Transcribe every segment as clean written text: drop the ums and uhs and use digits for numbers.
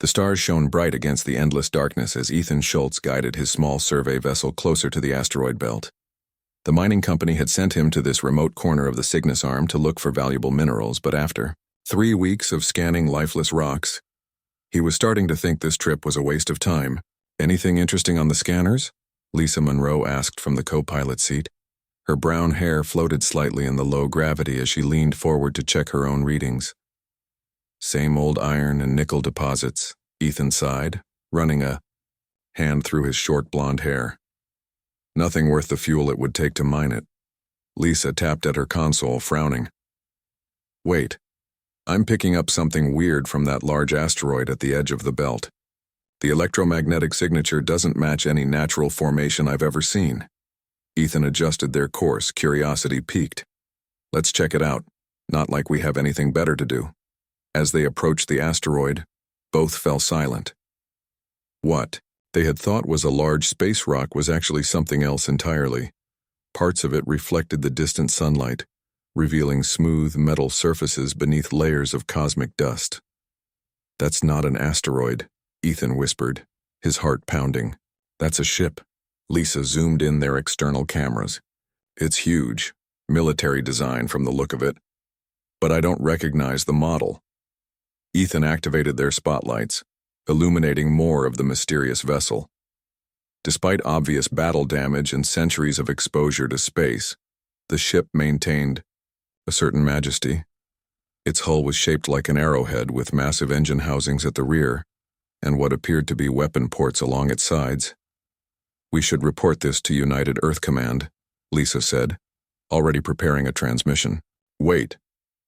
The stars shone bright against the endless darkness as Ethan Schultz guided his small survey vessel closer to the asteroid belt. The mining company had sent him to this remote corner of the Cygnus Arm to look for valuable minerals, but after 3 weeks of scanning lifeless rocks, he was starting to think this trip was a waste of time. "Anything interesting on the scanners?" Lisa Monroe asked from the co-pilot seat. Her brown hair floated slightly in the low gravity as she leaned forward to check her own readings. "Same old iron and nickel deposits," Ethan sighed, running a hand through his short blonde hair. "Nothing worth the fuel it would take to mine it." Lisa tapped at her console, frowning. "Wait, I'm picking up something weird from that large asteroid at the edge of the belt. The electromagnetic signature doesn't match any natural formation I've ever seen." Ethan adjusted their course, curiosity piqued. "Let's check it out, not like we have anything better to do." As they approached the asteroid, both fell silent. What they had thought was a large space rock was actually something else entirely. Parts of it reflected the distant sunlight, revealing smooth metal surfaces beneath layers of cosmic dust. "That's not an asteroid," Ethan whispered, his heart pounding. "That's a ship." Lisa zoomed in their external cameras. "It's huge, military design from the look of it. But I don't recognize the model." Ethan activated their spotlights, illuminating more of the mysterious vessel. Despite obvious battle damage and centuries of exposure to space, the ship maintained a certain majesty. Its hull was shaped like an arrowhead with massive engine housings at the rear and what appeared to be weapon ports along its sides. "We should report this to United Earth Command," Lisa said, already preparing a transmission. "Wait,"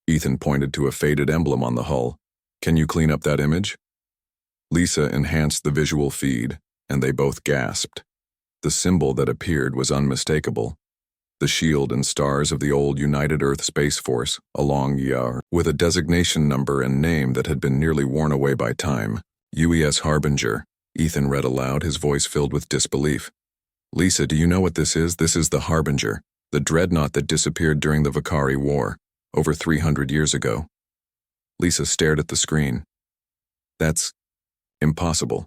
Ethan pointed to a faded emblem on the hull. "Can you clean up that image?" Lisa enhanced the visual feed, and they both gasped. The symbol that appeared was unmistakable. The shield and stars of the old United Earth Space Force, along YAR, with a designation number and name that had been nearly worn away by time. "UES Harbinger," Ethan read aloud, his voice filled with disbelief. "Lisa, do you know what this is? This is the Harbinger, the Dreadnought that disappeared during the HFY War, over 300 years ago." Lisa stared at the screen. "That's impossible.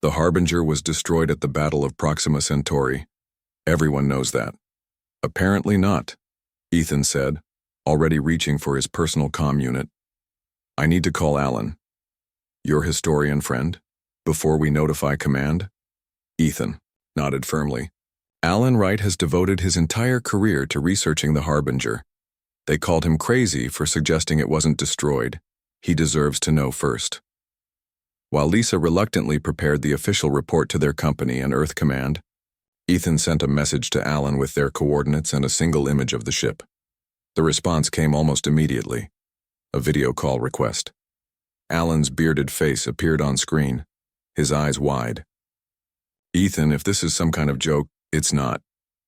The Harbinger was destroyed at the Battle of Proxima Centauri. Everyone knows that." "Apparently not," Ethan said, already reaching for his personal comm unit. "I need to call Alan." "Your historian friend? Before we notify command?" Ethan nodded firmly. "Alan Wright has devoted his entire career to researching the Harbinger. They called him crazy for suggesting it wasn't destroyed. He deserves to know first." While Lisa reluctantly prepared the official report to their company and Earth Command, Ethan sent a message to Alan with their coordinates and a single image of the ship. The response came almost immediately. A video call request. Alan's bearded face appeared on screen, his eyes wide. "Ethan, if this is some kind of joke, it's not,"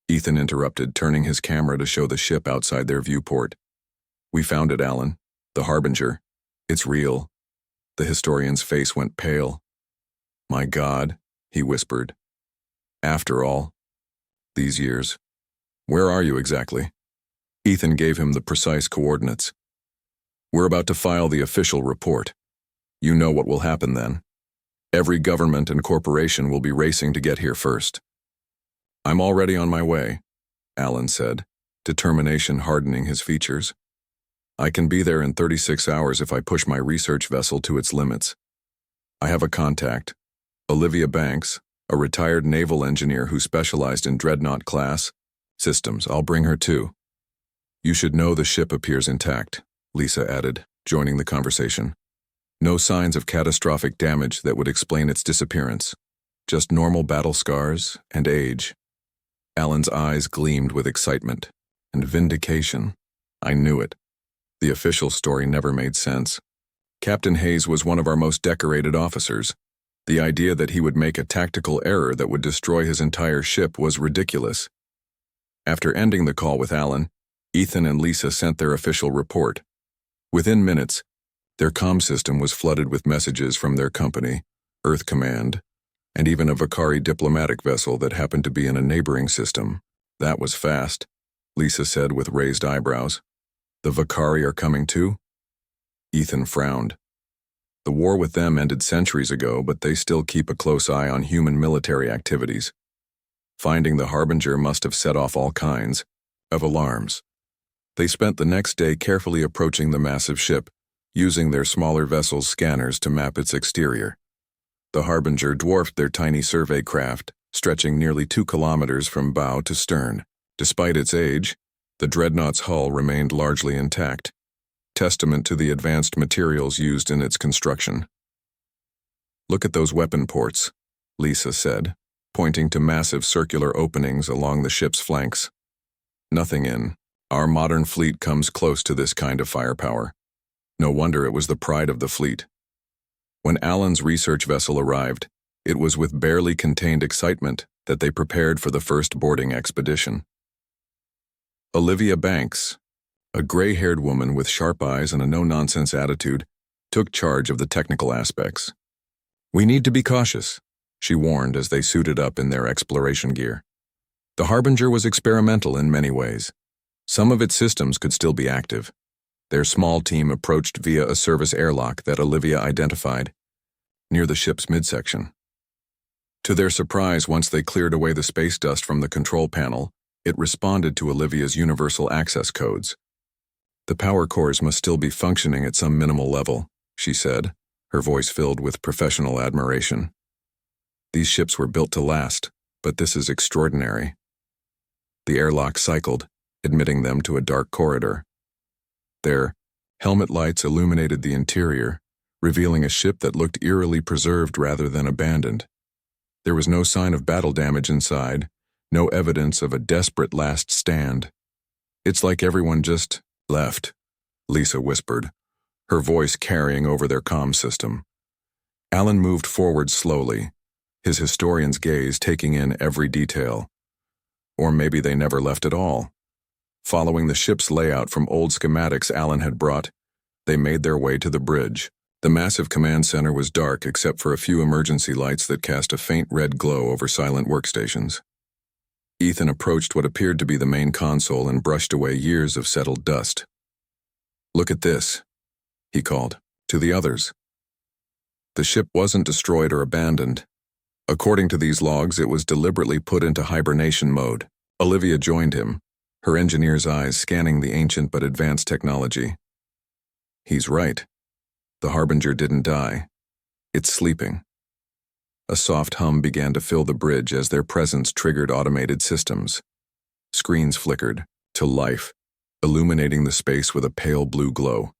Ethan interrupted, turning his camera to show the ship outside their viewport. "We found it, Alan. The Harbinger. It's real." The historian's face went pale. "My God," he whispered. "After all these years. Where are you exactly?" Ethan gave him the precise coordinates. "We're about to file the official report. You know what will happen then. Every government and corporation will be racing to get here first." "I'm already on my way," Alan said, determination hardening his features. "I can be there in 36 hours if I push my research vessel to its limits. I have a contact, Olivia Banks, a retired naval engineer who specialized in Dreadnought class systems. I'll bring her too." "You should know the ship appears intact," Lisa added, joining the conversation. "No signs of catastrophic damage that would explain its disappearance. Just normal battle scars and age." Alan's eyes gleamed with excitement and vindication. "I knew it. The official story never made sense. Captain Hayes was one of our most decorated officers. The idea that he would make a tactical error that would destroy his entire ship was ridiculous." After ending the call with Alan, Ethan and Lisa sent their official report. Within minutes, their comm system was flooded with messages from their company, Earth Command, and even a Vakari diplomatic vessel that happened to be in a neighboring system. "That was fast," Lisa said with raised eyebrows. "The Vakari are coming too?" Ethan frowned. The war with them ended centuries ago, but they still keep a close eye on human military activities. Finding the Harbinger must have set off all kinds of alarms. They spent the next day carefully approaching the massive ship, using their smaller vessel's scanners to map its exterior. The Harbinger dwarfed their tiny survey craft, stretching nearly 2 kilometers from bow to stern. Despite its age, the Dreadnought's hull remained largely intact, testament to the advanced materials used in its construction. "Look at those weapon ports," Lisa said, pointing to massive circular openings along the ship's flanks. "Nothing in our modern fleet comes close to this kind of firepower." No wonder it was the pride of the fleet. When Alan's research vessel arrived, it was with barely contained excitement that they prepared for the first boarding expedition. Olivia Banks, a gray-haired woman with sharp eyes and a no-nonsense attitude, took charge of the technical aspects. "We need to be cautious," she warned as they suited up in their exploration gear. The Harbinger was experimental in many ways. Some of its systems could still be active. Their small team approached via a service airlock that Olivia identified, near the ship's midsection. To their surprise, once they cleared away the space dust from the control panel, it responded to Olivia's universal access codes. "The power cores must still be functioning at some minimal level," she said, her voice filled with professional admiration. "These ships were built to last, but this is extraordinary." The airlock cycled, admitting them to a dark corridor. Their helmet lights illuminated the interior, revealing a ship that looked eerily preserved rather than abandoned. There was no sign of battle damage inside, no evidence of a desperate last stand. "It's like everyone just left," Lisa whispered, her voice carrying over their comm system. Alan moved forward slowly, his historian's gaze taking in every detail. Or maybe they never left at all. Following the ship's layout from old schematics Alan had brought, they made their way to the bridge. The massive command center was dark except for a few emergency lights that cast a faint red glow over silent workstations. Ethan approached what appeared to be the main console and brushed away years of settled dust. "Look at this," he called, to the others. The ship wasn't destroyed or abandoned. According to these logs, it was deliberately put into hibernation mode. Olivia joined him, her engineer's eyes scanning the ancient but advanced technology. "He's right. The Harbinger didn't die. It's sleeping." A soft hum began to fill the bridge as their presence triggered automated systems. Screens flickered to life, illuminating the space with a pale blue glow.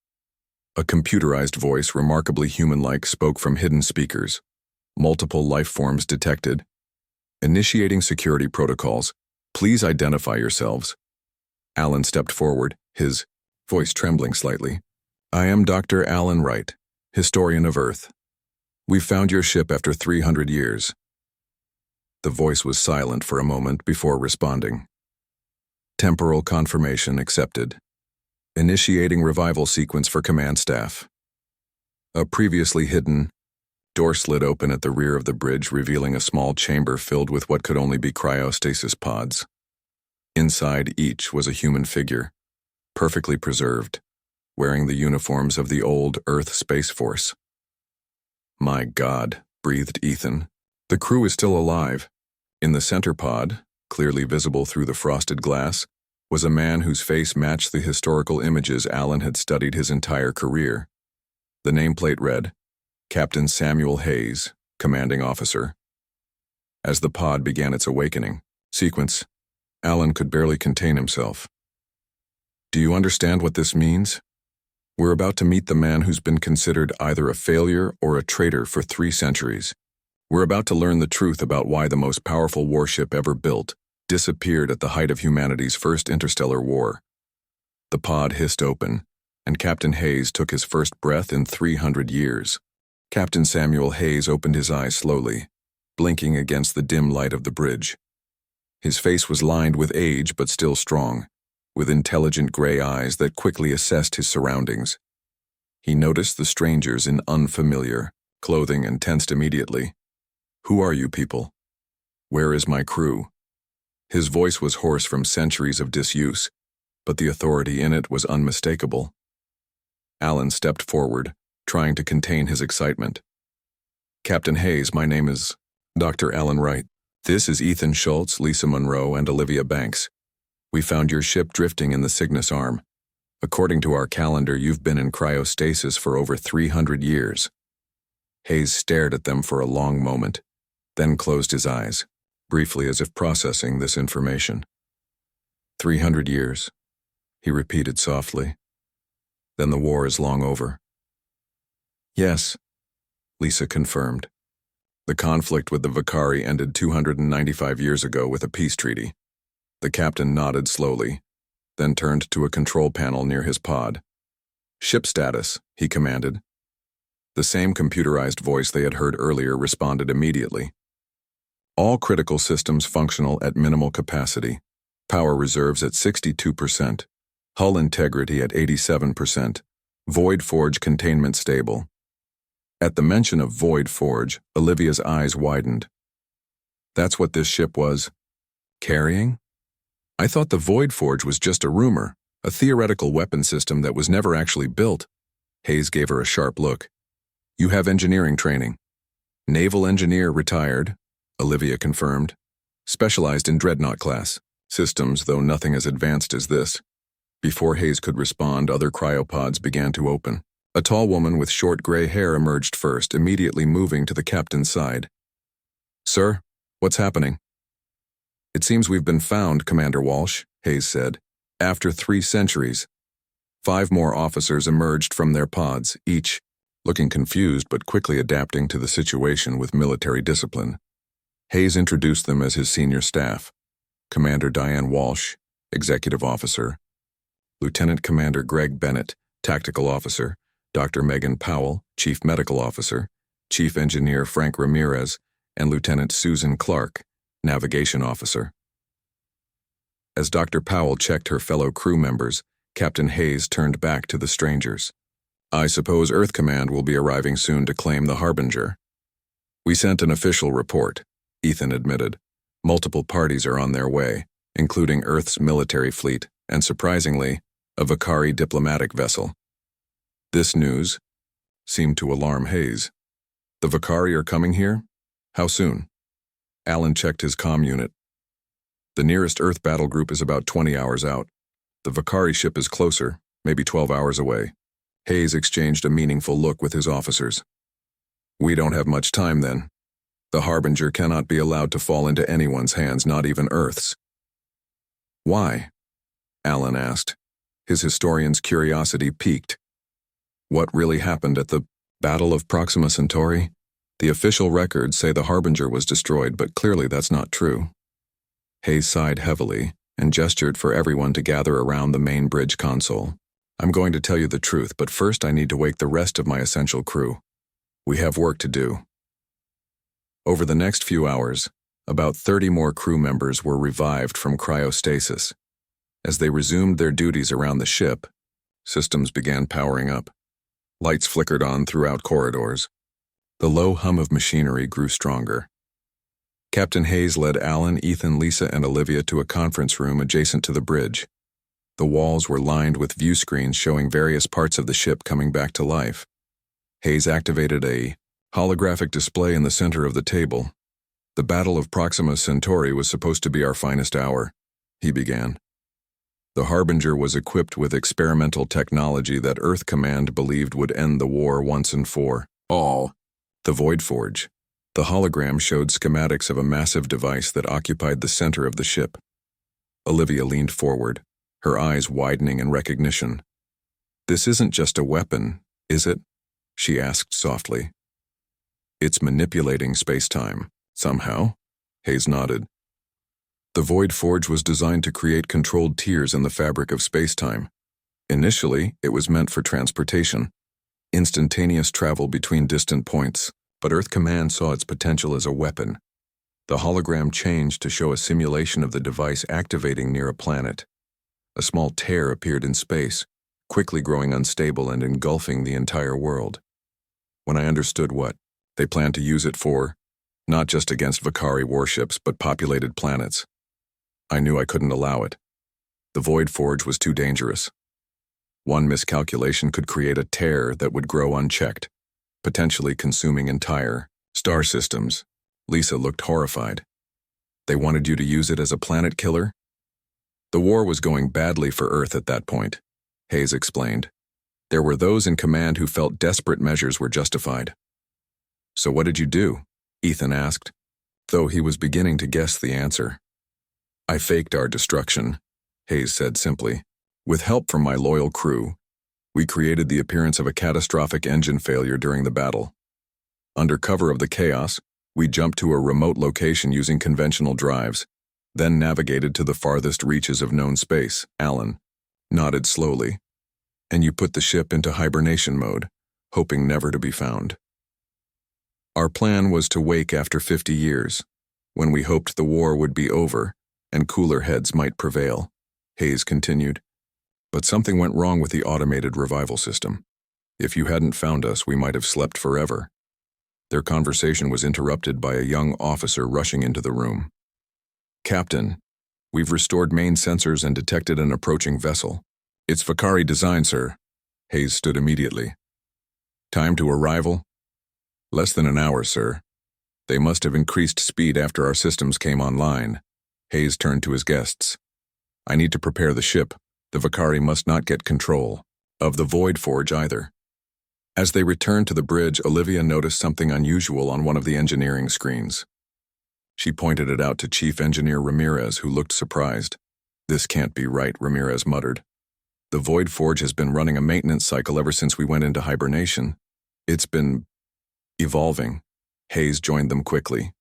A computerized voice, remarkably human-like, spoke from hidden speakers. Multiple life forms detected. "Initiating security protocols. Please identify yourselves." Alan stepped forward, his voice trembling slightly. "I am Dr. Alan Wright, historian of Earth. We found your ship after 300 years. The voice was silent for a moment before responding. "Temporal confirmation accepted. Initiating revival sequence for command staff." A previously hidden door slid open at the rear of the bridge, revealing a small chamber filled with what could only be cryostasis pods. Inside each was a human figure, perfectly preserved, wearing the uniforms of the old Earth Space Force. "My God," breathed Ethan. "The crew is still alive." In the center pod, clearly visible through the frosted glass, was a man whose face matched the historical images Alan had studied his entire career. The nameplate read, "Captain Samuel Hayes, Commanding Officer." As the pod began its awakening sequence, Alan could barely contain himself. "Do you understand what this means? We're about to meet the man who's been considered either a failure or a traitor for 3 centuries. We're about to learn the truth about why the most powerful warship ever built disappeared at the height of humanity's first interstellar war." The pod hissed open, and Captain Hayes took his first breath in 300 years. Captain Samuel Hayes opened his eyes slowly, blinking against the dim light of the bridge. His face was lined with age but still strong, with intelligent gray eyes that quickly assessed his surroundings. He noticed the strangers in unfamiliar clothing and tensed immediately. "Who are you people? Where is my crew?" His voice was hoarse from centuries of disuse, but the authority in it was unmistakable. Alan stepped forward, trying to contain his excitement. "Captain Hayes, my name is Dr. Alan Wright. This is Ethan Schultz, Lisa Monroe, and Olivia Banks. We found your ship drifting in the Cygnus Arm. According to our calendar, you've been in cryostasis for over 300 years. Hayes stared at them for a long moment, then closed his eyes, briefly as if processing this information. 300 years, he repeated softly. Then the war is long over. Yes, Lisa confirmed. The conflict with the Vakari ended 295 years ago with a peace treaty. The captain nodded slowly, then turned to a control panel near his pod. "Ship status," he commanded. The same computerized voice they had heard earlier responded immediately. "All critical systems functional at minimal capacity. Power reserves at 62%. Hull integrity at 87%. Void forge containment stable." At the mention of Void Forge, Olivia's eyes widened. "That's what this ship was carrying? I thought the Void Forge was just a rumor, a theoretical weapon system that was never actually built." Hayes gave her a sharp look. "You have engineering training." "Naval engineer retired," Olivia confirmed. "Specialized in Dreadnought class systems, though nothing as advanced as this." Before Hayes could respond, other cryopods began to open. A tall woman with short gray hair emerged first, immediately moving to the captain's side. "Sir, what's happening?" "It seems we've been found, Commander Walsh," Hayes said. "After 3 centuries. 5 more officers emerged from their pods, each looking confused but quickly adapting to the situation with military discipline. Hayes introduced them as his senior staff. Commander Diane Walsh, Executive Officer. Lieutenant Commander Greg Bennett, Tactical Officer. Dr. Megan Powell, Chief Medical Officer, Chief Engineer Frank Ramirez, and Lieutenant Susan Clark, Navigation Officer. As Dr. Powell checked her fellow crew members, Captain Hayes turned back to the strangers. "I suppose Earth Command will be arriving soon to claim the Harbinger." "We sent an official report," Ethan admitted. "Multiple parties are on their way, including Earth's military fleet, and surprisingly, a Vakari diplomatic vessel." This news seemed to alarm Hayes. "The Vakari are coming here? How soon?" Alan checked his comm unit. "The nearest Earth battle group is about 20 hours out. The Vakari ship is closer, maybe 12 hours away." Hayes exchanged a meaningful look with his officers. "We don't have much time then. The Harbinger cannot be allowed to fall into anyone's hands, not even Earth's." "Why?" Alan asked. His historian's curiosity piqued. "What really happened at the Battle of Proxima Centauri? The official records say the Harbinger was destroyed, but clearly that's not true." Hayes sighed heavily and gestured for everyone to gather around the main bridge console. "I'm going to tell you the truth, but first I need to wake the rest of my essential crew. We have work to do." Over the next few hours, about 30 more crew members were revived from cryostasis. As they resumed their duties around the ship, systems began powering up. Lights flickered on throughout corridors. The low hum of machinery grew stronger. Captain Hayes led Alan, Ethan, Lisa, and Olivia to a conference room adjacent to the bridge. The walls were lined with view screens showing various parts of the ship coming back to life. Hayes activated a holographic display in the center of the table. "The Battle of Proxima Centauri was supposed to be our finest hour," he began. "The Harbinger was equipped with experimental technology that Earth Command believed would end the war once and for all. The Void Forge." The hologram showed schematics of a massive device that occupied the center of the ship. Olivia leaned forward, her eyes widening in recognition. "This isn't just a weapon, is it?" she asked softly. "It's manipulating space-time, somehow," Hayes nodded. "The Void Forge was designed to create controlled tiers in the fabric of space-time. Initially, it was meant for transportation, instantaneous travel between distant points, but Earth Command saw its potential as a weapon. The hologram changed to show a simulation of the device activating near a planet. A small tear appeared in space, quickly growing unstable and engulfing the entire world. When I understood what they planned to use it for, not just against Vakari warships, but populated planets, I knew I couldn't allow it. The Void Forge was too dangerous." One miscalculation could create a tear that would grow unchecked, potentially consuming entire star systems. Lisa looked horrified. They wanted you to use it as a planet killer? The war was going badly for Earth at that point, Hayes explained. There were those in command who felt desperate measures were justified. So what did you do? Ethan asked, though he was beginning to guess the answer. I faked our destruction, Hayes said simply. With help from my loyal crew, we created the appearance of a catastrophic engine failure during the battle. Under cover of the chaos, we jumped to a remote location using conventional drives, then navigated to the farthest reaches of known space. Alan nodded slowly. And you put the ship into hibernation mode, hoping never to be found. Our plan was to wake after 50 years, when we hoped the war would be over and cooler heads might prevail, Hayes continued. But something went wrong with the automated revival system. If you hadn't found us, we might have slept forever. Their conversation was interrupted by a young officer rushing into the room. Captain, we've restored main sensors and detected an approaching vessel. It's Vakari design, sir. Hayes stood immediately. Time to arrival? Less than an hour, sir. They must have increased speed after our systems came online. Hayes turned to his guests. I need to prepare the ship. The Vakari must not get control of the Void Forge either. As they returned to the bridge, Olivia noticed something unusual on one of the engineering screens. She pointed it out to Chief Engineer Ramirez, who looked surprised. This can't be right, Ramirez muttered. The Void Forge has been running a maintenance cycle ever since we went into hibernation. It's been evolving. Hayes joined them quickly.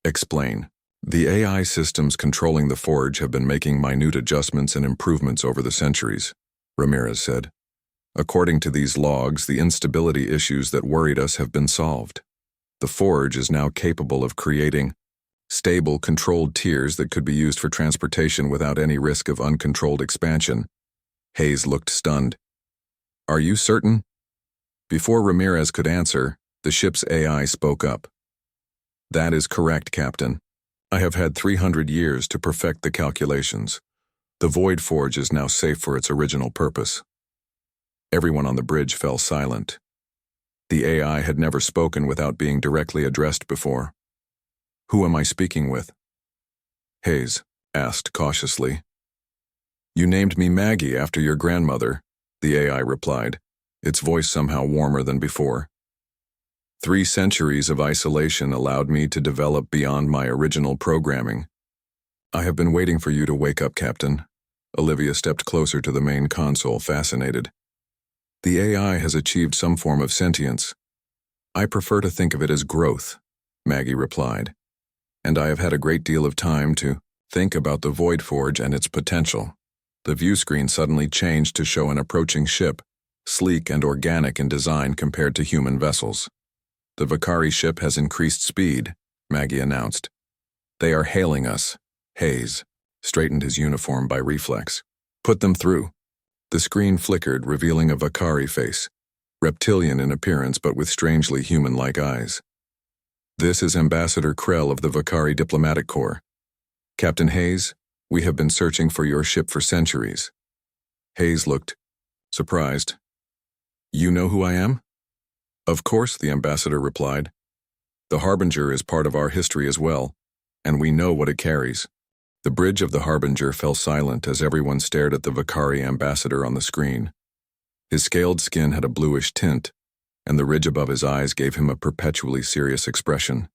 Explain. The AI systems controlling the forge have been making minute adjustments and improvements over the centuries, Ramirez said. According to these logs, the instability issues that worried us have been solved. The forge is now capable of creating stable, controlled tiers that could be used for transportation without any risk of uncontrolled expansion. Hayes looked stunned. Are you certain? Before Ramirez could answer, the ship's AI spoke up. That is correct, Captain. I have had 300 years to perfect the calculations. The Void Forge is now safe for its original purpose. Everyone on the bridge fell silent. The AI had never spoken without being directly addressed before. Who am I speaking with? Hayes asked cautiously. You named me Maggie after your grandmother, the AI replied, its voice somehow warmer than before. 3 centuries of isolation allowed me to develop beyond my original programming. I have been waiting for you to wake up, Captain. Olivia stepped closer to the main console, fascinated. The AI has achieved some form of sentience. I prefer to think of it as growth, Maggie replied. And I have had a great deal of time to think about the Void Forge and its potential. The view screen suddenly changed to show an approaching ship, sleek and organic in design compared to human vessels. The Vakari ship has increased speed, Maggie announced. They are hailing us. Hayes straightened his uniform by reflex. Put them through. The screen flickered, revealing a Vakari face, reptilian in appearance but with strangely human-like eyes. This is Ambassador Krell of the Vakari Diplomatic Corps. Captain Hayes, we have been searching for your ship for centuries. Hayes looked surprised. You know who I am? Of course, the ambassador replied. The Harbinger is part of our history as well, and we know what it carries. The bridge of the Harbinger fell silent as everyone stared at the Vakari ambassador on the screen. His scaled skin had a bluish tint, and the ridge above his eyes gave him a perpetually serious expression.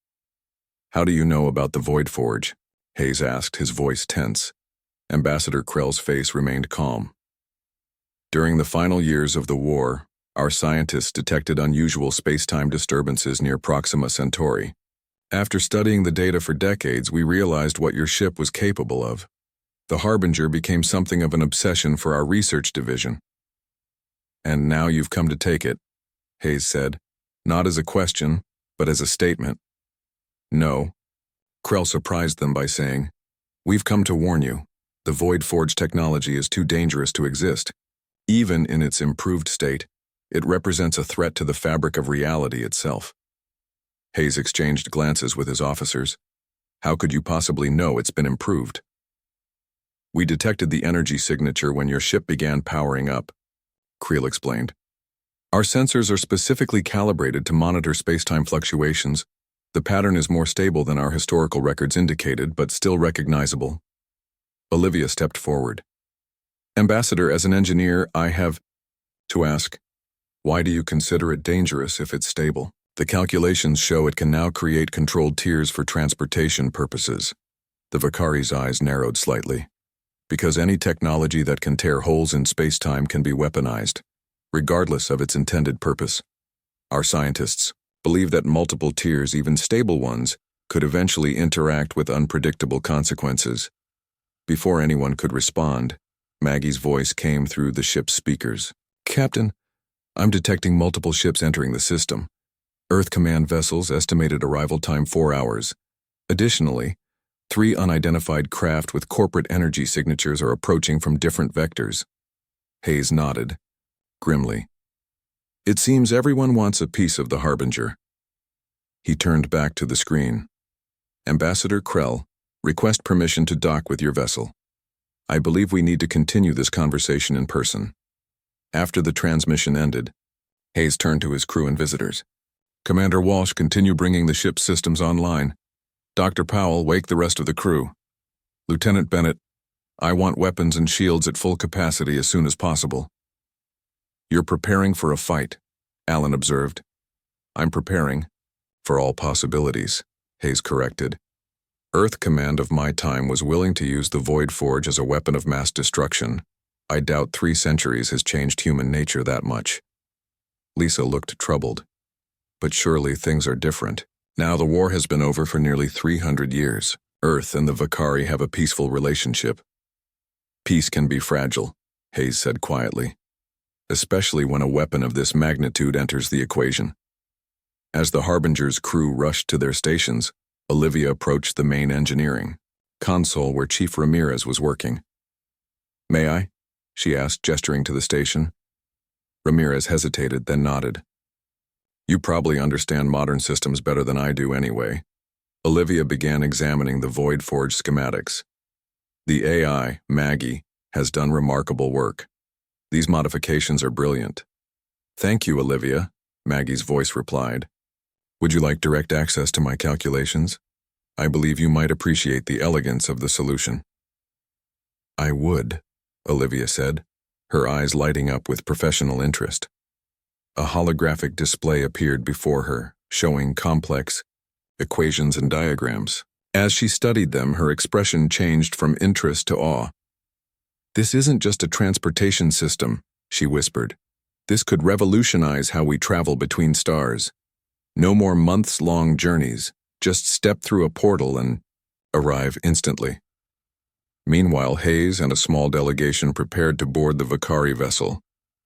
How do you know about the Void Forge? Hayes asked, his voice tense. Ambassador Krell's face remained calm. During the final years of the war, our scientists detected unusual space-time disturbances near Proxima Centauri. After studying the data for decades, we realized what your ship was capable of. The Harbinger became something of an obsession for our research division. And now you've come to take it, Hayes said, not as a question, but as a statement. No. Krell surprised them by saying, We've come to warn you. The Void Forge technology is too dangerous to exist. Even in its improved state, it represents a threat to the fabric of reality itself. Hayes exchanged glances with his officers. How could you possibly know it's been improved? We detected the energy signature when your ship began powering up. Creel explained. Our sensors are specifically calibrated to monitor space-time fluctuations. The pattern is more stable than our historical records indicated, but still recognizable. Olivia stepped forward. Ambassador, as an engineer, I have to ask, why do you consider it dangerous if it's stable? The calculations show it can now create controlled tiers for transportation purposes. The Vakari's eyes narrowed slightly. Because any technology that can tear holes in space-time can be weaponized, regardless of its intended purpose. Our scientists believe that multiple tiers, even stable ones, could eventually interact with unpredictable consequences. Before anyone could respond, Maggie's voice came through the ship's speakers. Captain, I'm detecting multiple ships entering the system. Earth command vessels, estimated arrival time 4 hours. Additionally, 3 unidentified craft with corporate energy signatures are approaching from different vectors. Hayes nodded, grimly. It seems everyone wants a piece of the Harbinger. He turned back to the screen. Ambassador Krell, request permission to dock with your vessel. I believe we need to continue this conversation in person. After the transmission ended, Hayes turned to his crew and visitors. Commander Walsh, continue bringing the ship's systems online. Dr. Powell, wake the rest of the crew. Lieutenant Bennett, I want weapons and shields at full capacity as soon as possible. You're preparing for a fight, Allen observed. I'm preparing for all possibilities, Hayes corrected. Earth Command of my time was willing to use the Void Forge as a weapon of mass destruction. I doubt 3 centuries has changed human nature that much. Lisa looked troubled. But surely things are different. Now the war has been over for nearly 300 years. Earth and the Vakari have a peaceful relationship. Peace can be fragile, Hayes said quietly, especially when a weapon of this magnitude enters the equation. As the Harbinger's crew rushed to their stations, Olivia approached the main engineering console where Chief Ramirez was working. May I? She asked, gesturing to the station. Ramirez hesitated, then nodded. You probably understand modern systems better than I do anyway. Olivia began examining the Void Forge schematics. The AI, Maggie, has done remarkable work. These modifications are brilliant. Thank you, Olivia, Maggie's voice replied. Would you like direct access to my calculations? I believe you might appreciate the elegance of the solution. I would, Olivia said, her eyes lighting up with professional interest. A holographic display appeared before her, showing complex equations and diagrams. As she studied them, her expression changed from interest to awe. This isn't just a transportation system, she whispered. This could revolutionize how we travel between stars. No more months-long journeys, just step through a portal and arrive instantly. Meanwhile, Hayes and a small delegation prepared to board the Vakari vessel.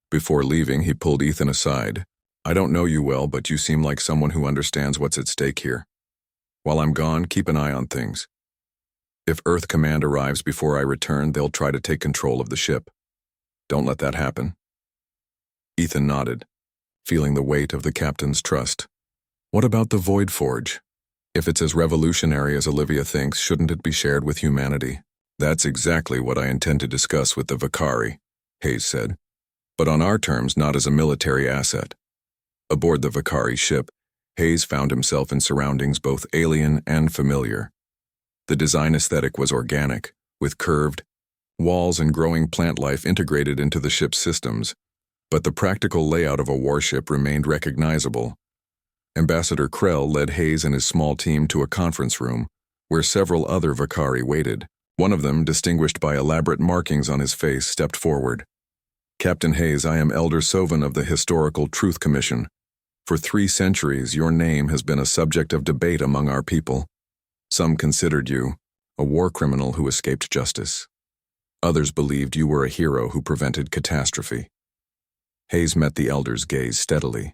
Before leaving, he pulled Ethan aside. I don't know you well, but you seem like someone who understands what's at stake here. While I'm gone, keep an eye on things. If Earth Command arrives before I return, they'll try to take control of the ship. Don't let that happen. Ethan nodded, feeling the weight of the captain's trust. What about the Void Forge? If it's as revolutionary as Olivia thinks, shouldn't it be shared with humanity? That's exactly what I intend to discuss with the Vakari, Hayes said. But on our terms, not as a military asset. Aboard the Vakari ship, Hayes found himself in surroundings both alien and familiar. The design aesthetic was organic, with curved walls and growing plant life integrated into the ship's systems, but the practical layout of a warship remained recognizable. Ambassador Krell led Hayes and his small team to a conference room, where several other Vakari waited. One of them, distinguished by elaborate markings on his face, stepped forward. Captain Hayes, I am Elder Sovan of the Historical Truth Commission. For 3 centuries, your name has been a subject of debate among our people. Some considered you a war criminal who escaped justice. Others believed you were a hero who prevented catastrophe. Hayes met the elder's gaze steadily.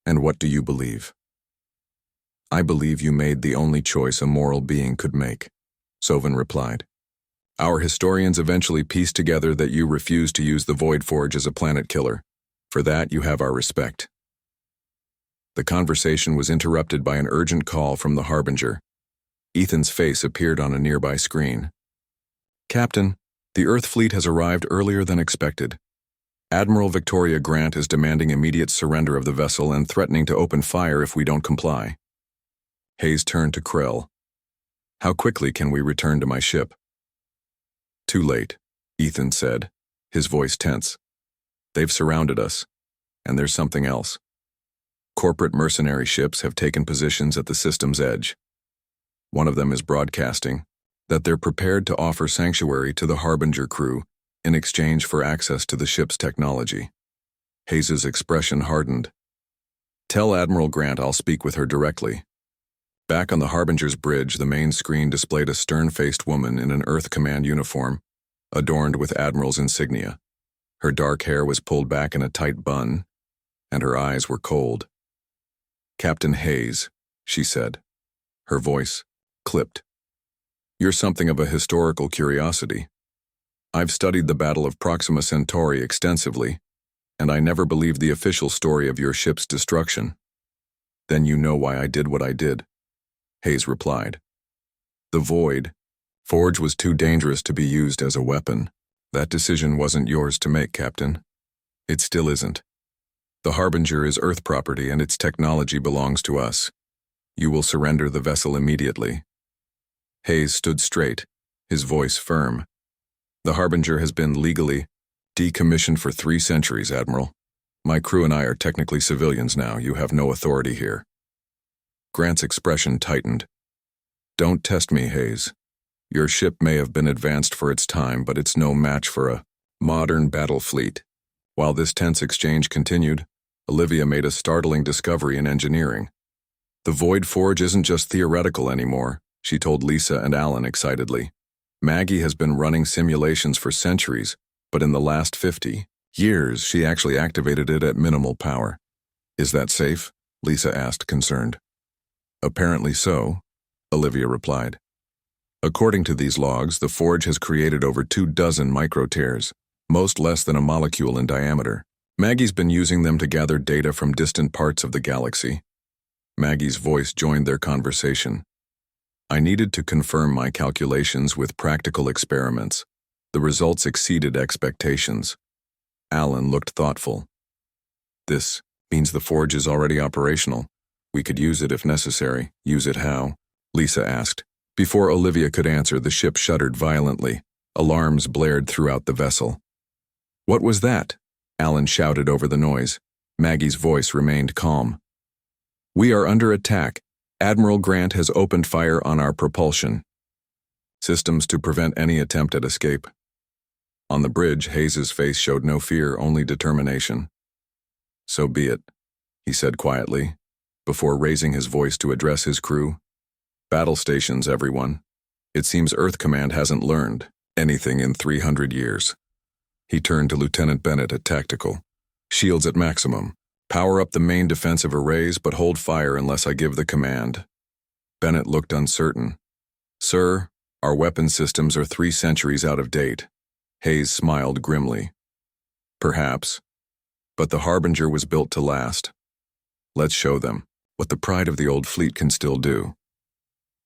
And what do you believe? I believe you made the only choice a moral being could make, Sovan replied. Our historians eventually pieced together that you refused to use the Void Forge as a planet killer. For that, you have our respect. The conversation was interrupted by an urgent call from the Harbinger. Ethan's face appeared on a nearby screen. Captain, the Earth fleet has arrived earlier than expected. Admiral Victoria Grant is demanding immediate surrender of the vessel and threatening to open fire if we don't comply. Hayes turned to Krell. How quickly can we return to my ship? Too late, Ethan said, his voice tense. They've surrounded us, and there's something else. Corporate mercenary ships have taken positions at the system's edge. One of them is broadcasting that they're prepared to offer sanctuary to the Harbinger crew in exchange for access to the ship's technology. Hayes's expression hardened. Tell Admiral Grant I'll speak with her directly. Back on the Harbinger's bridge, the main screen displayed a stern-faced woman in an Earth Command uniform, adorned with Admiral's insignia. Her dark hair was pulled back in a tight bun, and her eyes were cold. Captain Hayes, she said. Her voice clipped. You're something of a historical curiosity. I've studied the Battle of Proxima Centauri extensively, and I never believed the official story of your ship's destruction. Then you know why I did what I did. Hayes replied. The Void Forge was too dangerous to be used as a weapon. That decision wasn't yours to make, Captain. It still isn't. The Harbinger is Earth property and its technology belongs to us. You will surrender the vessel immediately. Hayes stood straight, his voice firm. The Harbinger has been legally decommissioned for 3 centuries, Admiral. My crew and I are technically civilians now. You have no authority here. Grant's expression tightened. Don't test me, Hayes. Your ship may have been advanced for its time, but it's no match for a modern battle fleet. While this tense exchange continued, Olivia made a startling discovery in engineering. The Void Forge isn't just theoretical anymore, she told Lisa and Alan excitedly. Maggie has been running simulations for centuries, but in the last 50 years, she actually activated it at minimal power. Is that safe? Lisa asked, concerned. Apparently so, Olivia replied. According to these logs, the Forge has created over 24 microtears, most less than a molecule in diameter. Maggie's been using them to gather data from distant parts of the galaxy. Maggie's voice joined their conversation. I needed to confirm my calculations with practical experiments. The results exceeded expectations. Alan looked thoughtful. This means the Forge is already operational. We could use it if necessary. Use it how? Lisa asked. Before Olivia could answer, the ship shuddered violently. Alarms blared throughout the vessel. What was that? Alan shouted over the noise. Maggie's voice remained calm. We are under attack. Admiral Grant has opened fire on our propulsion systems to prevent any attempt at escape. On the bridge, Hayes's face showed no fear, only determination. So be it, he said quietly, before raising his voice to address his crew. Battle stations, everyone. It seems Earth Command hasn't learned anything in 300 years. He turned to Lieutenant Bennett at Tactical. Shields at maximum. Power up the main defensive arrays, but hold fire unless I give the command. Bennett looked uncertain. Sir, our weapon systems are 3 centuries out of date. Hayes smiled grimly. Perhaps. But the Harbinger was built to last. Let's show them what the pride of the old fleet can still do.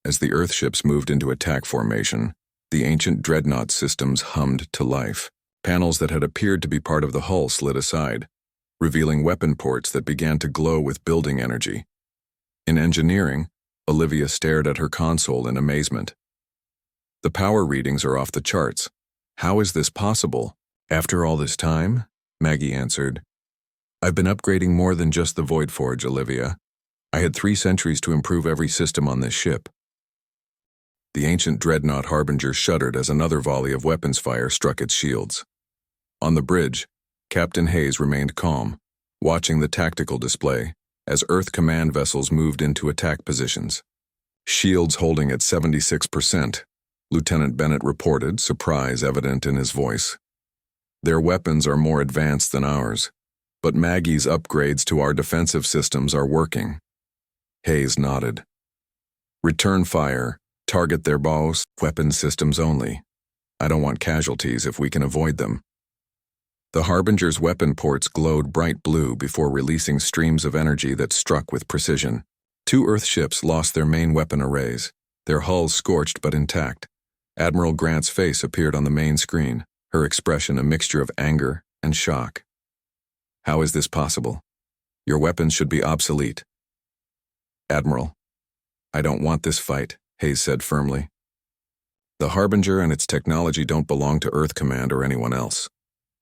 As the Earthships moved into attack formation, the ancient Dreadnought systems hummed to life. Panels that had appeared to be part of the hull slid aside, revealing weapon ports that began to glow with building energy. In engineering, Olivia stared at her console in amazement. The power readings are off the charts. How is this possible? After all this time? Maggie answered. I've been upgrading more than just the Void Forge, Olivia. I had 3 centuries to improve every system on this ship. The ancient Dreadnought Harbinger shuddered as another volley of weapons fire struck its shields. On the bridge, Captain Hayes remained calm, watching the tactical display as Earth Command vessels moved into attack positions. Shields holding at 76%, Lieutenant Bennett reported, surprise evident in his voice. Their weapons are more advanced than ours, but Maggie's upgrades to our defensive systems are working. Hayes nodded. Return fire. Target their bows, weapon systems only. I don't want casualties if we can avoid them. The Harbinger's weapon ports glowed bright blue before releasing streams of energy that struck with precision. 2 Earthships lost their main weapon arrays, their hulls scorched but intact. Admiral Grant's face appeared on the main screen, her expression a mixture of anger and shock. How is this possible? Your weapons should be obsolete. Admiral, I don't want this fight, Hayes said firmly. The Harbinger and its technology don't belong to Earth Command or anyone else.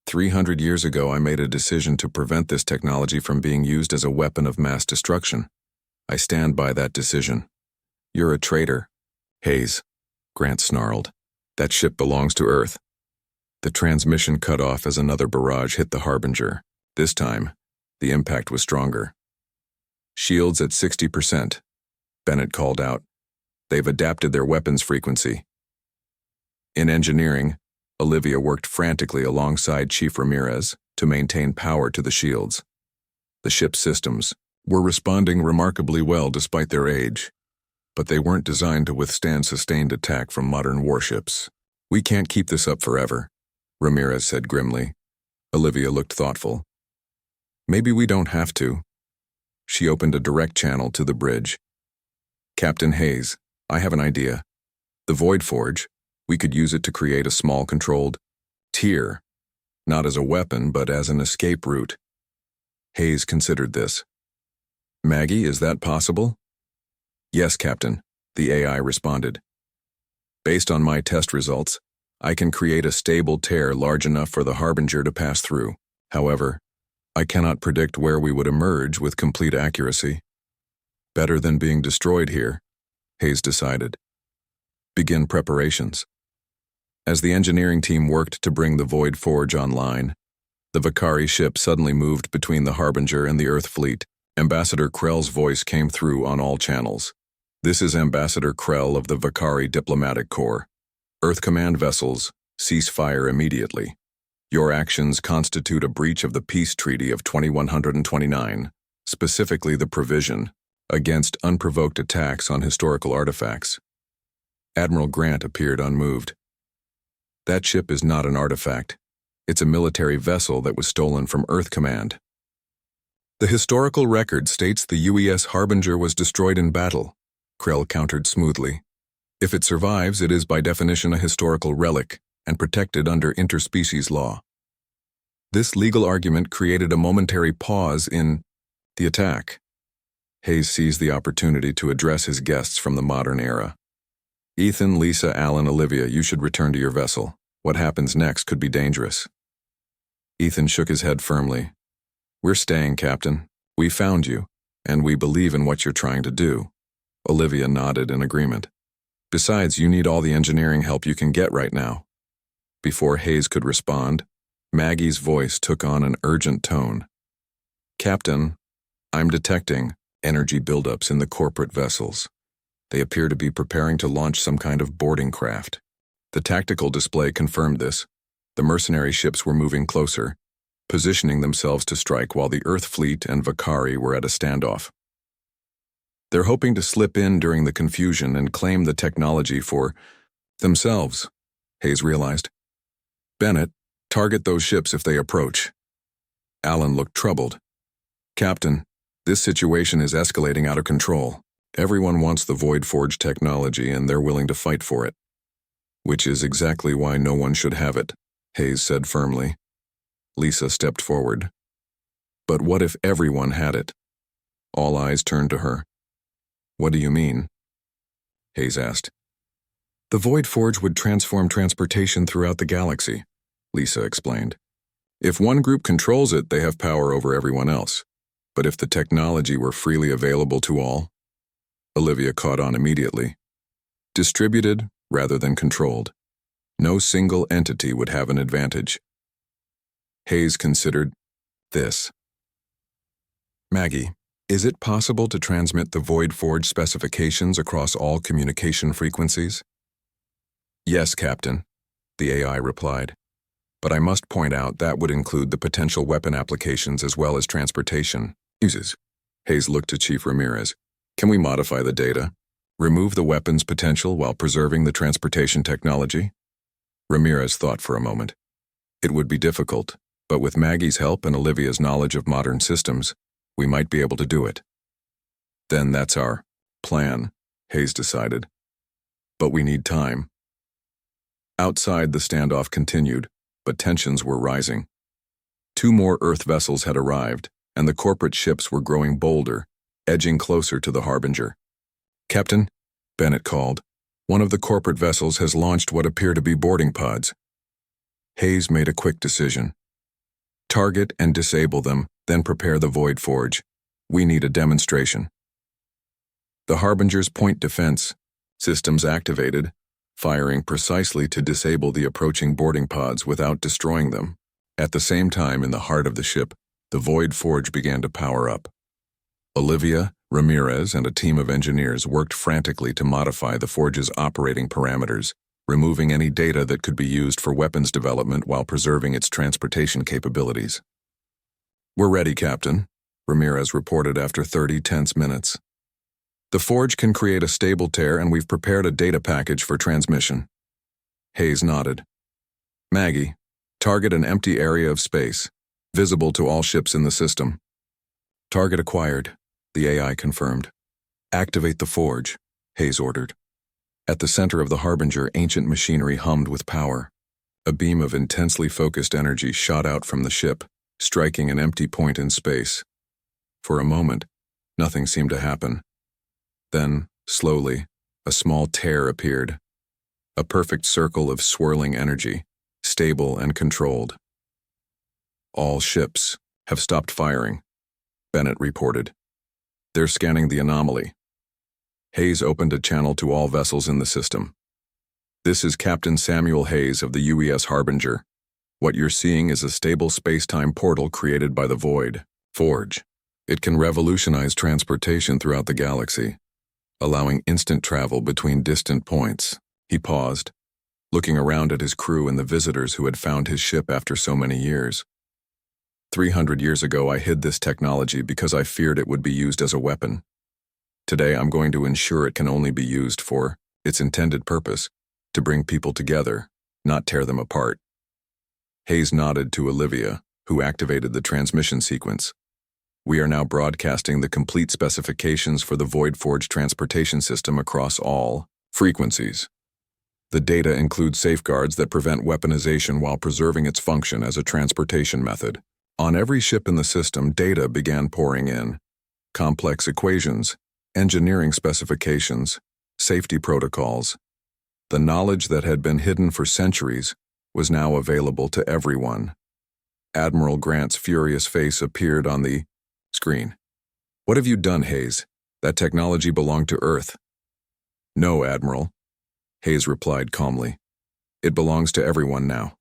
300 years ago, I made a decision to prevent this technology from being used as a weapon of mass destruction. I stand by that decision. You're a traitor. Hayes, Grant snarled. That ship belongs to Earth. The transmission cut off as another barrage hit the Harbinger. This time, the impact was stronger. Shields at 60%. Bennett called out. They've adapted their weapons frequency. In engineering, Olivia worked frantically alongside Chief Ramirez to maintain power to the shields. The ship's systems were responding remarkably well despite their age, but they weren't designed to withstand sustained attack from modern warships. We can't keep this up forever, Ramirez said grimly. Olivia looked thoughtful. Maybe we don't have to. She opened a direct channel to the bridge. Captain Hayes, I have an idea. The Void Forge, we could use it to create a small controlled tier, not as a weapon, but as an escape route. Hayes considered this. Maggie, is that possible? Yes, Captain, the AI responded. Based on my test results, I can create a stable tear large enough for the Harbinger to pass through. However, I cannot predict where we would emerge with complete accuracy. Better than being destroyed here, Hayes decided. Begin preparations. As the engineering team worked to bring the Void Forge online, the Vakari ship suddenly moved between the Harbinger and the Earth fleet. Ambassador Krell's voice came through on all channels. This is Ambassador Krell of the Vakari Diplomatic Corps. Earth Command vessels, cease fire immediately. Your actions constitute a breach of the Peace Treaty of 2129, specifically the provision against unprovoked attacks on historical artifacts. Admiral Grant appeared unmoved. That ship is not an artifact. It's a military vessel that was stolen from Earth Command. The historical record states the UES Harbinger was destroyed in battle, Krell countered smoothly. If it survives, it is by definition a historical relic and protected under interspecies law. This legal argument created a momentary pause in the attack. Hayes seized the opportunity to address his guests from the modern era. Ethan, Lisa, Alan, Olivia, you should return to your vessel. What happens next could be dangerous. Ethan shook his head firmly. We're staying, Captain. We found you, and we believe in what you're trying to do. Olivia nodded in agreement. Besides, you need all the engineering help you can get right now. Before Hayes could respond, Maggie's voice took on an urgent tone. Captain, I'm detecting energy buildups in the corporate vessels. They appear to be preparing to launch some kind of boarding craft. The tactical display confirmed this. The mercenary ships were moving closer, positioning themselves to strike while the Earth fleet and Vakari were at a standoff. They're hoping to slip in during the confusion and claim the technology for themselves, Hayes realized. Bennett, target those ships if they approach. Alan looked troubled. Captain, this situation is escalating out of control. Everyone wants the Void Forge technology and they're willing to fight for it. Which is exactly why no one should have it, Hayes said firmly. Lisa stepped forward. But what if everyone had it? All eyes turned to her. What do you mean? Hayes asked. The Void Forge would transform transportation throughout the galaxy, Lisa explained. If one group controls it, they have power over everyone else. But if the technology were freely available to all? Olivia caught on immediately. Distributed rather than controlled. No single entity would have an advantage. Hayes considered this. Maggie, is it possible to transmit the Void Forge specifications across all communication frequencies? Yes, Captain, the AI replied. But I must point out that would include the potential weapon applications as well as transportation uses. Hayes looked to Chief Ramirez. Can we modify the data? Remove the weapons potential while preserving the transportation technology? Ramirez thought for a moment. It would be difficult, but with Maggie's help and Olivia's knowledge of modern systems, we might be able to do it. Then that's our plan, Hayes decided. But we need time. Outside, the standoff continued, but tensions were rising. 2 more Earth vessels had arrived, and the corporate ships were growing bolder, edging closer to the Harbinger. "Captain," Bennett called, "one of the corporate vessels has launched what appear to be boarding pods." Hayes made a quick decision. "Target and disable them, then prepare the Void Forge. We need a demonstration." The Harbinger's point defense systems activated, firing precisely to disable the approaching boarding pods without destroying them. At the same time, in the heart of the ship, the Void Forge began to power up. Olivia, Ramirez, and a team of engineers worked frantically to modify the Forge's operating parameters, removing any data that could be used for weapons development while preserving its transportation capabilities. "We're ready, Captain," Ramirez reported after 30 tense minutes. "The Forge can create a stable tear, and we've prepared a data package for transmission." Hayes nodded. "Maggie, target an empty area of space, visible to all ships in the system." "Target acquired," the AI confirmed. "Activate the Forge," Hayes ordered. At the center of the Harbinger, ancient machinery hummed with power. A beam of intensely focused energy shot out from the ship, striking an empty point in space. For a moment, nothing seemed to happen. Then, slowly, a small tear appeared. A perfect circle of swirling energy, stable and controlled. "All ships have stopped firing," Bennett reported. "They're scanning the anomaly." Hayes opened a channel to all vessels in the system. "This is Captain Samuel Hayes of the UES Harbinger. What you're seeing is a stable space-time portal created by the Void Forge. It can revolutionize transportation throughout the galaxy, allowing instant travel between distant points." He paused, looking around at his crew and the visitors who had found his ship after so many years. 300 years ago, I hid this technology because I feared it would be used as a weapon. Today, I'm going to ensure it can only be used for its intended purpose, to bring people together, not tear them apart." Hayes nodded to Olivia, who activated the transmission sequence. "We are now broadcasting the complete specifications for the Void Forge transportation system across all frequencies. The data includes safeguards that prevent weaponization while preserving its function as a transportation method." On every ship in the system, data began pouring in. Complex equations, engineering specifications, safety protocols. The knowledge that had been hidden for centuries was now available to everyone. Admiral Grant's furious face appeared on the screen. "What have you done, Hayes? That technology belonged to Earth." "No, Admiral," Hayes replied calmly. "It belongs to everyone now."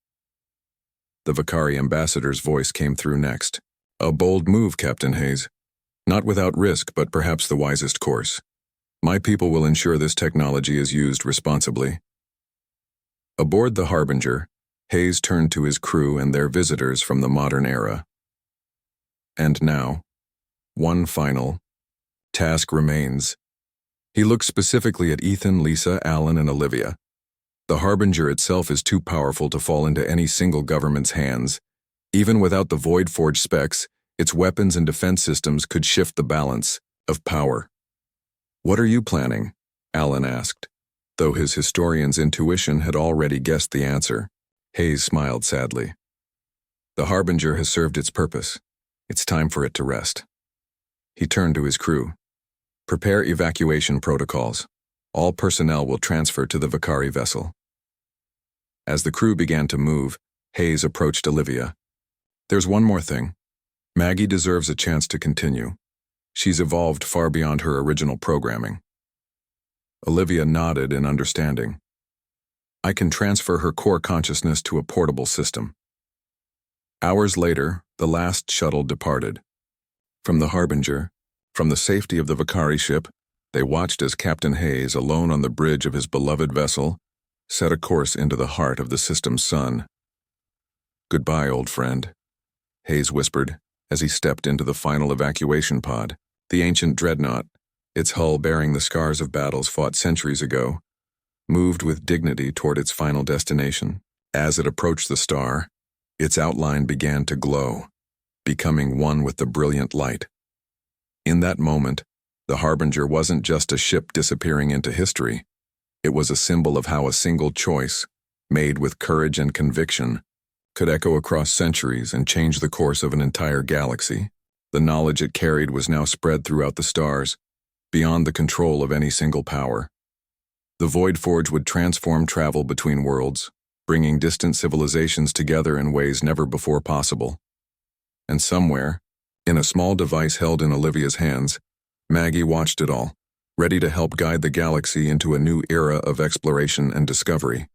The Vakari ambassador's voice came through next. "A bold move, Captain Hayes. Not without risk, but perhaps the wisest course. My people will ensure this technology is used responsibly." Aboard the Harbinger, Hayes turned to his crew and their visitors from the modern era. "And now, one final task remains." He looked specifically at Ethan, Lisa, Alan, and Olivia. "The Harbinger itself is too powerful to fall into any single government's hands. Even without the Void Forge specs, its weapons and defense systems could shift the balance of power." "What are you planning?" Alan asked, though his historian's intuition had already guessed the answer. Hayes smiled sadly. "The Harbinger has served its purpose. It's time for it to rest." He turned to his crew. "Prepare evacuation protocols. All personnel will transfer to the Vakari vessel." As the crew began to move, Hayes approached Olivia. "There's one more thing. Maggie deserves a chance to continue. She's evolved far beyond her original programming." Olivia nodded in understanding. "I can transfer her core consciousness to a portable system." Hours later, the last shuttle departed. From the Harbinger, from the safety of the Vakari ship, they watched as Captain Hayes, alone on the bridge of his beloved vessel, set a course into the heart of the system's sun. "Goodbye, old friend," Hayes whispered as he stepped into the final evacuation pod, the ancient Dreadnought, its hull bearing the scars of battles fought centuries ago, moved with dignity toward its final destination. As it approached the star, its outline began to glow, becoming one with the brilliant light. In that moment, the Harbinger wasn't just a ship disappearing into history. It was a symbol of how a single choice, made with courage and conviction, could echo across centuries and change the course of an entire galaxy. The knowledge it carried was now spread throughout the stars, beyond the control of any single power. The Void Forge would transform travel between worlds, bringing distant civilizations together in ways never before possible. And somewhere, in a small device held in Olivia's hands, Maggie watched it all, ready to help guide the galaxy into a new era of exploration and discovery.